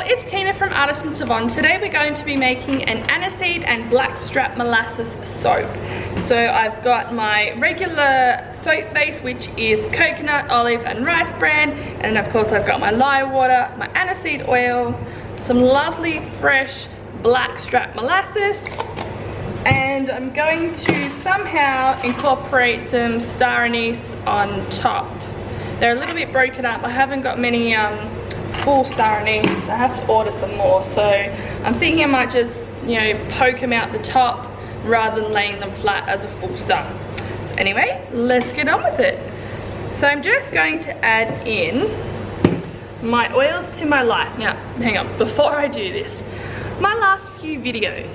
It's Tina from Artisan Savon. Today we're going to be making an aniseed and blackstrap molasses soap. So I've got my regular soap base, which is coconut, olive and rice bran, and of course I've got my lye water, my aniseed oil, some lovely fresh blackstrap molasses, and I'm going to somehow incorporate some star anise on top. They're a little bit broken up. I haven't got many full star anise. I have to order some more, so I'm thinking I might just, you know, poke them out the top rather than laying them flat as a full star. So anyway, let's get on with it. So I'm just going to add in my oils to my lye. Now hang on, before I do this, my last few videos,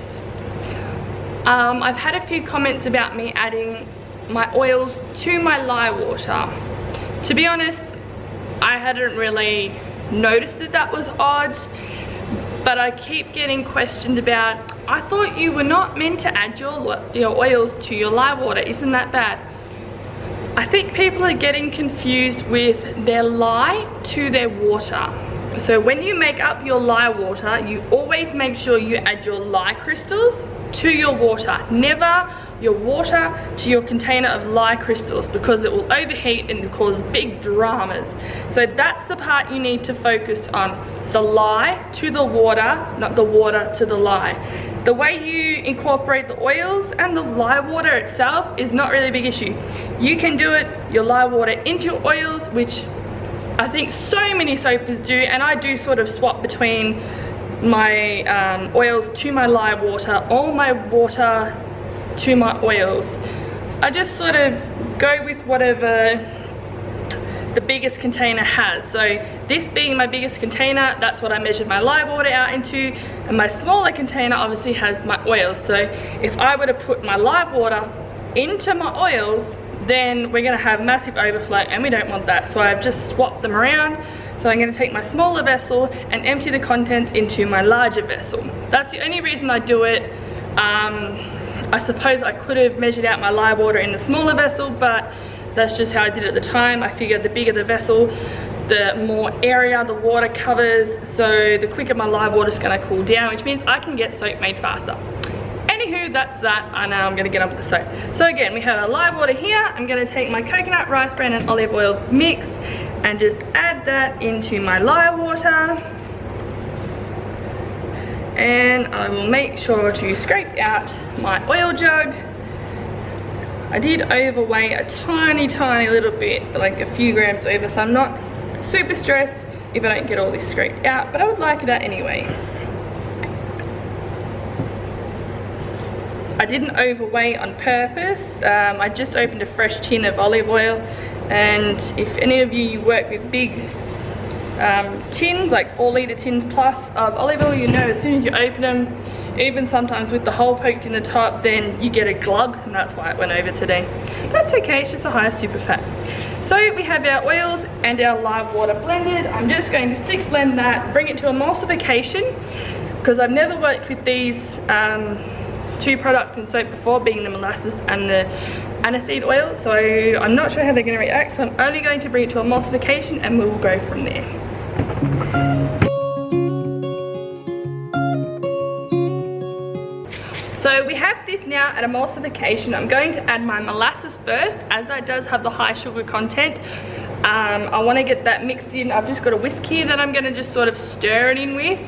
I've had a few comments about me adding my oils to my lye water. To be honest, I hadn't really noticed that was odd, but I keep getting questioned about, I thought you were not meant to add your oils to your lye water, isn't that bad? I think people are getting confused with their lye to their water. So when you make up your lye water, you always make sure you add your lye crystals to your water, never your water to your container of lye crystals, because it will overheat and cause big dramas. So that's the part you need to focus on, the lye to the water, not the water to the lye. The way you incorporate the oils and the lye water itself is not really a big issue. You can do it, your lye water into your oils, which I think so many soapers do, and I do sort of swap between my oils to my lye water, or my water to my oils. I just sort of go with whatever the biggest container has. So this being my biggest container, that's what I measured my lye water out into, and my smaller container obviously has my oils. So if I were to put my lye water into my oils, then we're going to have massive overflow, and we don't want that. So I've just swapped them around. So I'm going to take my smaller vessel and empty the contents into my larger vessel. That's the only reason I do it. I suppose I could have measured out my lye water in the smaller vessel, but that's just how I did it at the time. I figured the bigger the vessel, the more area the water covers, so the quicker my lye water is going to cool down, which means I can get soap made faster. Anywho, that's that, and now I'm going to get on with the soap. So again, we have our lye water here. I'm going to take my coconut, rice bran and olive oil mix and just add that into my lye water. And I will make sure to scrape out my oil jug. I did overweigh a tiny little bit, like a few grams over, so I'm not super stressed if I don't get all this scraped out, but I would like that anyway. I didn't overweigh on purpose. I just opened a fresh tin of olive oil, and if any of you work with big tins, like 4-litre tins plus of olive oil, you know as soon as you open them, even sometimes with the hole poked in the top, then you get a glug, and that's why it went over today. That's okay, it's just a higher super fat. So we have our oils and our lye water blended. I'm just going to stick blend that, bring it to emulsification, because I've never worked with these two products in soap before, being the molasses and the aniseed oil, so I'm not sure how they're going to react, so I'm only going to bring it to emulsification and we will go from there. So we have this now at emulsification. I'm going to add my molasses first, as that does have the high sugar content. I want to get that mixed in. I've just got a whisk here that I'm going to just sort of stir it in with.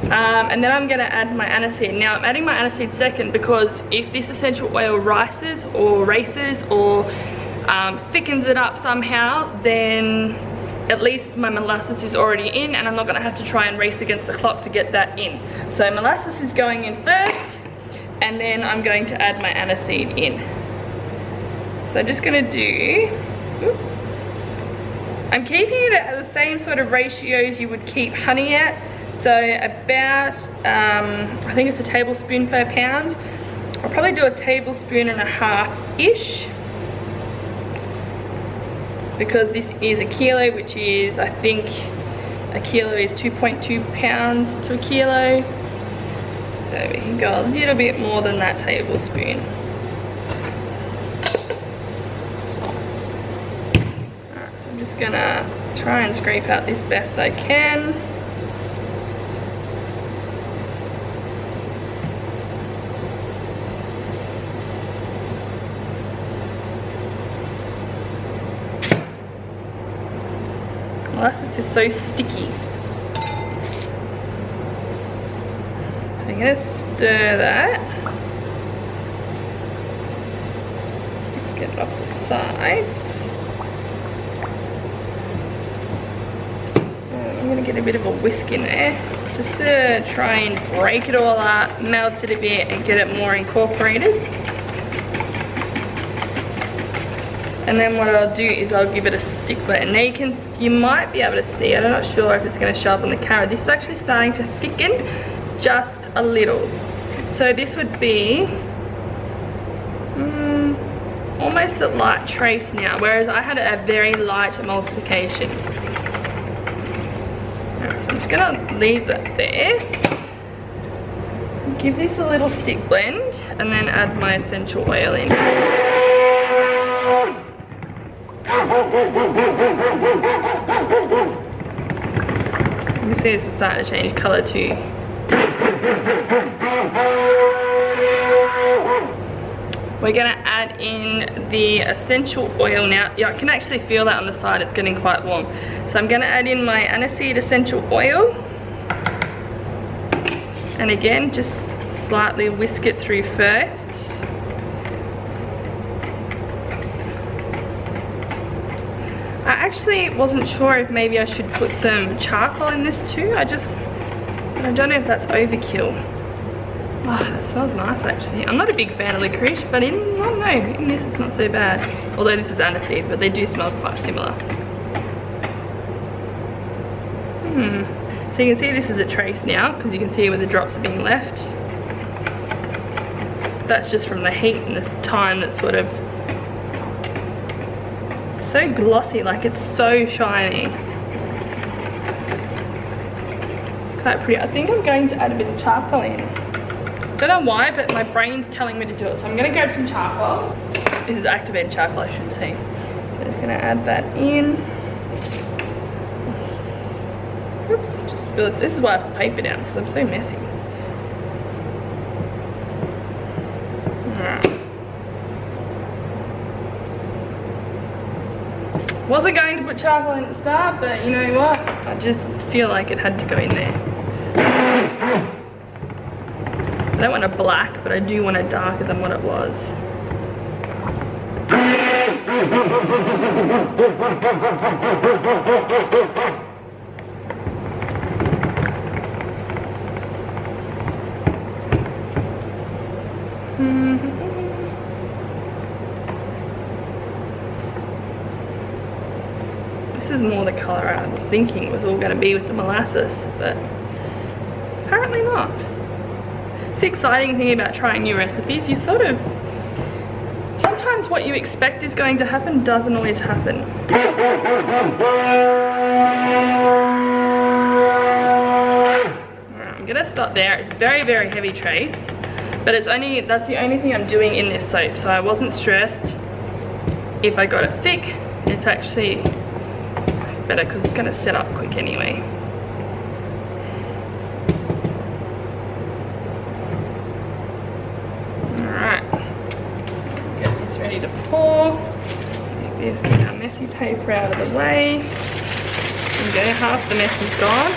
And then I'm going to add my aniseed. Now I'm adding my aniseed second, because if this essential oil rises or races or thickens it up somehow, then at least my molasses is already in, and I'm not going to have to try and race against the clock to get that in. So molasses is going in first, and then I'm going to add my aniseed in. So I'm just going to do, I'm keeping it at the same sort of ratios you would keep honey at. So about, I think it's a tablespoon per pound. I'll probably do a tablespoon and a half-ish, because this is a kilo, which is, I think, a kilo is 2.2 pounds to a kilo. So we can go a little bit more than that tablespoon. I'm just gonna try and scrape out this best I can. Molasses is so sticky. So I'm gonna stir that. Get it off the sides. I'm gonna get a bit of a whisk in there just to try and break it all up, melt it a bit and get it more incorporated. And then what I'll do is I'll give it a stick blend. Now you might be able to see, I'm not sure if it's gonna show up on the camera, this is actually starting to thicken just a little. So this would be almost a light trace now, whereas I had a very light emulsification. Right, so I'm just gonna leave that there. Give this a little stick blend and then add my essential oil in. You can see this is starting to change colour too. We're gonna add in the essential oil now. Yeah, I can actually feel that on the side, it's getting quite warm. So I'm gonna add in my aniseed essential oil. And again, just slightly whisk it through first. I actually wasn't sure if maybe I should put some charcoal in this too. I don't know if that's overkill. Oh, that smells nice actually. I'm not a big fan of licorice, but I don't know, in this it's not so bad. Although this is aniseed, but they do smell quite similar. So you can see this is a trace now, because you can see where the drops are being left. That's just from the heat and the time that's sort of so glossy, like it's so shiny. It's quite pretty. I think I'm going to add a bit of charcoal in. Don't know why, but my brain's telling me to do it. So I'm gonna grab some charcoal. This is activated charcoal, I should say. So I'm just gonna add that in. Oops, just spilled it. This is why I put paper down, because I'm so messy. Alright. Wasn't going to put charcoal in at the start, but you know what? I just feel like it had to go in there. I don't want a black, but I do want it darker than what it was. This is more the colour I was thinking it was all going to be with the molasses, but apparently not. It's the exciting thing about trying new recipes. You sort of, sometimes what you expect is going to happen doesn't always happen. Alright, I'm gonna stop there. It's very, very heavy trace, but that's the only thing I'm doing in this soap, so I wasn't stressed if I got it thick. It's actually better because it's gonna set up quick anyway. Ready to pour. Take this, get our messy paper out of the way. There we go, half the mess is gone.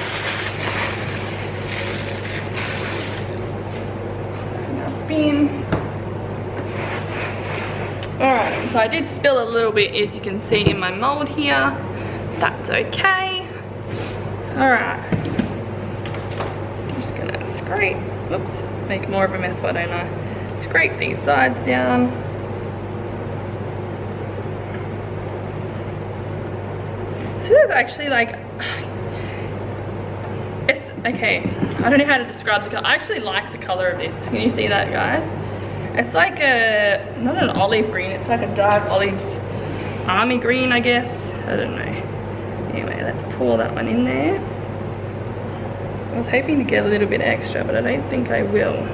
Open our bin. Alright, so I did spill a little bit, as you can see in my mold here. That's okay. Alright. I'm just gonna scrape, whoops, make more of a mess, why don't I? Scrape these sides down. This is actually like, it's okay, I don't know how to describe the color. I actually like the color of this. Can you see that, guys? It's like a, not an olive green, it's like a dark olive army green, I guess. I don't know. Anyway, let's pour that one in there. I was hoping to get a little bit extra, but I don't think I will.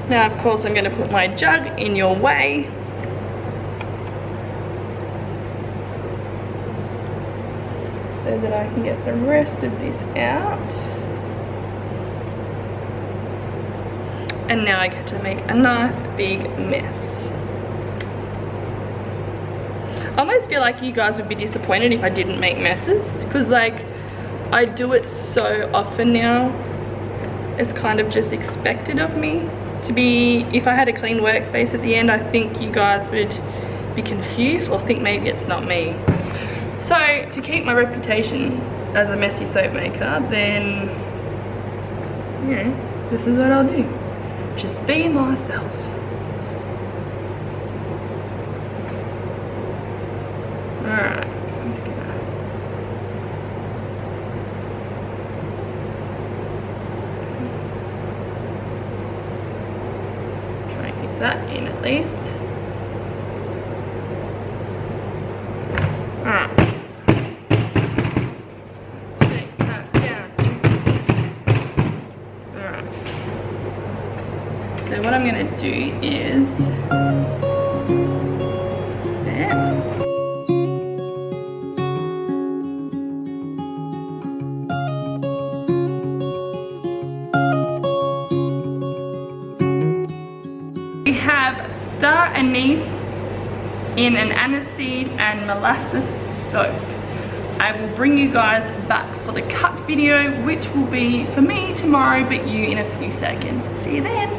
Now, of course, I'm going to put my jug in your way. so that I can get the rest of this out. And now I get to make a nice big mess. I almost feel like you guys would be disappointed if I didn't make messes, because like I do it so often now. It's kind of just expected of me to be, if I had a clean workspace at the end, I think you guys would be confused or think maybe it's not me. So to keep my reputation as a messy soap maker, then, you know, this is what I'll do. Just be myself. Alright, let's get that. Try and get that in at least. Alright. Take that down. Alright. So what I'm going to do is there. We have star anise in an aniseed and molasses soap. I will bring you guys back for the cut video, which will be for me tomorrow, but you in a few seconds. See you then.